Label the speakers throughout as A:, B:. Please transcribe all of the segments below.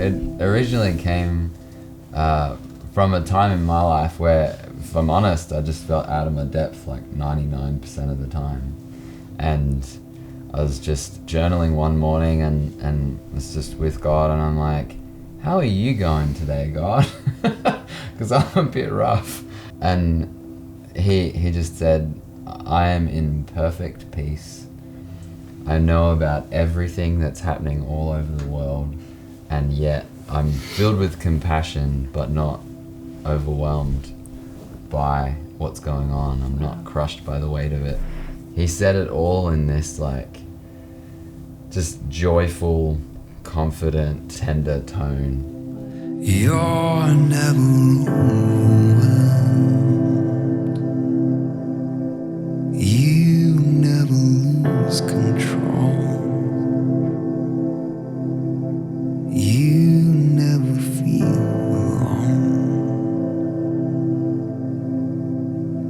A: it originally came from a time in my life where, if I'm honest, I just felt out of my depth like 99% of the time. And I was just journaling one morning and was just with God, and I'm like, how are you going today, God? Because I'm a bit rough. And he just said, I am in perfect peace. I know about everything that's happening all over the world, and yet I'm filled with compassion but not overwhelmed by what's going on. I'm not crushed by the weight of it. He said it all in this like just joyful, confident, tender tone.
B: You're never overwhelmed. You never lose control. You never feel alone.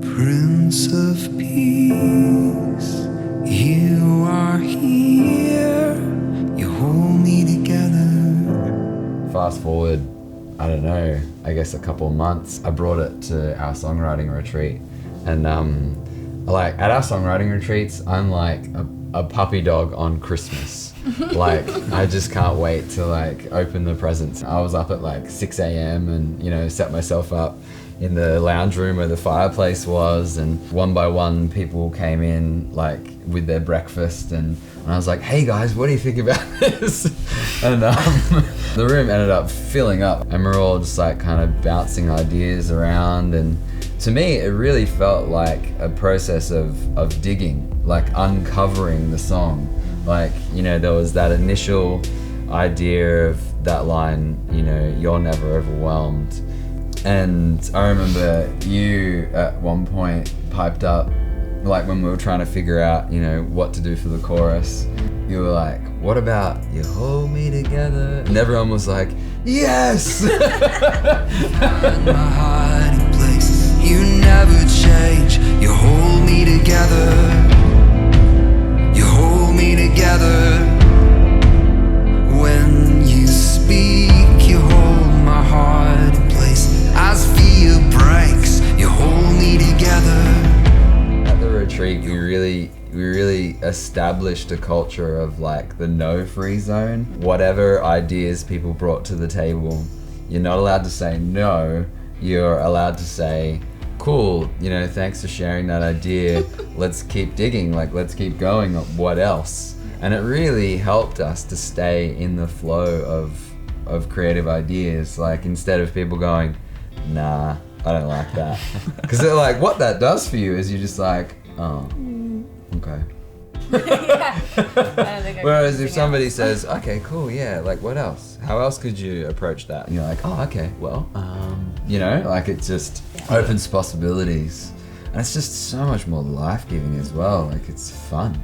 B: Prince of Peace, you are here. You hold me together.
A: Fast forward, I don't know, I guess a couple of months, I brought it to our songwriting retreat. And like at our songwriting retreats, I'm like a puppy dog on Christmas. Like I just can't wait to like open the presents. I was up at like 6 a.m. and, you know, set myself up in the lounge room where the fireplace was, and one by one people came in like with their breakfast, and I was like, hey guys, what do you think about this? And the room ended up filling up, and we're all just like kind of bouncing ideas around. And to me it really felt like a process of digging, like uncovering the song. Like, you know, there was that initial idea of that line, you know, you're never overwhelmed. And I remember you at one point piped up, like when we were trying to figure out, you know, what to do for the chorus. You were like, what about you hold me together? And everyone was like, yes!
B: My hiding place, you never change. You hold me together. You hold me together. When you speak, you hold my heart in place. As fear breaks, you hold me together.
A: At the retreat, we really established a culture of like the no free zone. Whatever ideas people brought to the table, you're not allowed to say no. You're allowed to say, cool, you know, thanks for sharing that idea. Let's keep digging, like let's keep going. What else? And it really helped us to stay in the flow of creative ideas. Like instead of people going, nah, I don't like that. Because they're like, what that does for you is you're just like, oh, okay.
C: Yeah. I don't think
A: Whereas if somebody says, okay, cool, yeah, like what else? How else could you approach that? And you're like, oh, okay, well, you know, like it just opens possibilities. And it's just so much more life-giving as well. Like it's fun.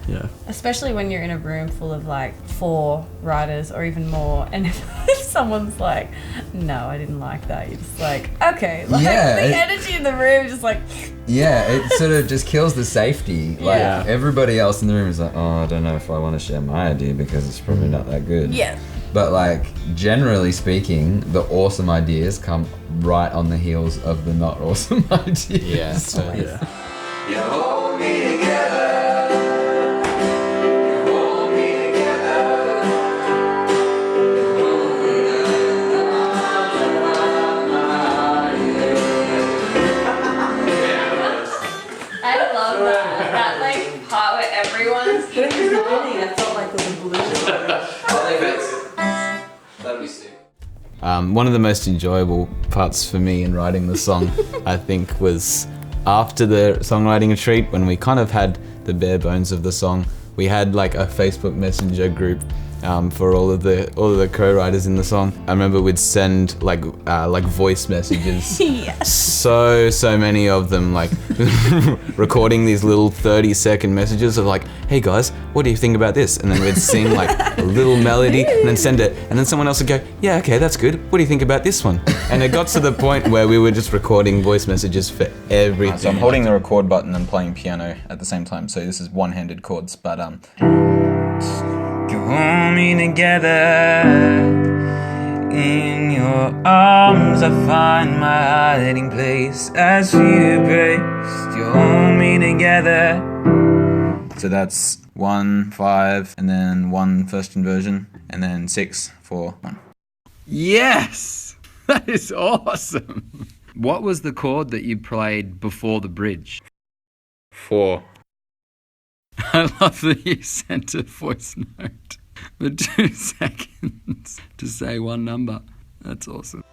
C: Yeah. Especially when you're in a room full of like 4 writers or even more, and if someone's like, no, I didn't like that, you're just like, okay. Like the energy in the room is just like...
A: Yeah, it sort of just kills the safety. Like everybody else in the room is like, oh, I don't know if I want to share my idea because it's probably not that good.
C: Yeah.
A: But like, generally speaking, the awesome ideas come right on the heels of the not awesome ideas.
D: Yeah, so,
B: You hold me together.
D: One of the most enjoyable parts for me in writing the song, I think, was after the songwriting retreat, when we kind of had the bare bones of the song. We had like a Facebook Messenger group for all of the co-writers in the song. I remember we'd send like voice messages.
C: Yes.
D: So many of them, like recording these little 30-second messages of like, hey guys, what do you think about this? And then we'd sing like a little melody and then send it, and then someone else would go, yeah, okay, that's good. What do you think about this one? And it got to the point where we were just recording voice messages for everything. So I'm holding the record button and playing piano at the same time. So this is one-handed chords, but
B: You hold me together.
D: In your arms I find my hiding place. As you embraced, you hold me together. So that's 1, 5, and then 1 first inversion, and then 6, 4, 1.
E: Yes! That is awesome. What was the chord that you played before the bridge?
D: 4.
E: I love that you sent a voice note for 2 seconds to say one number. That's awesome.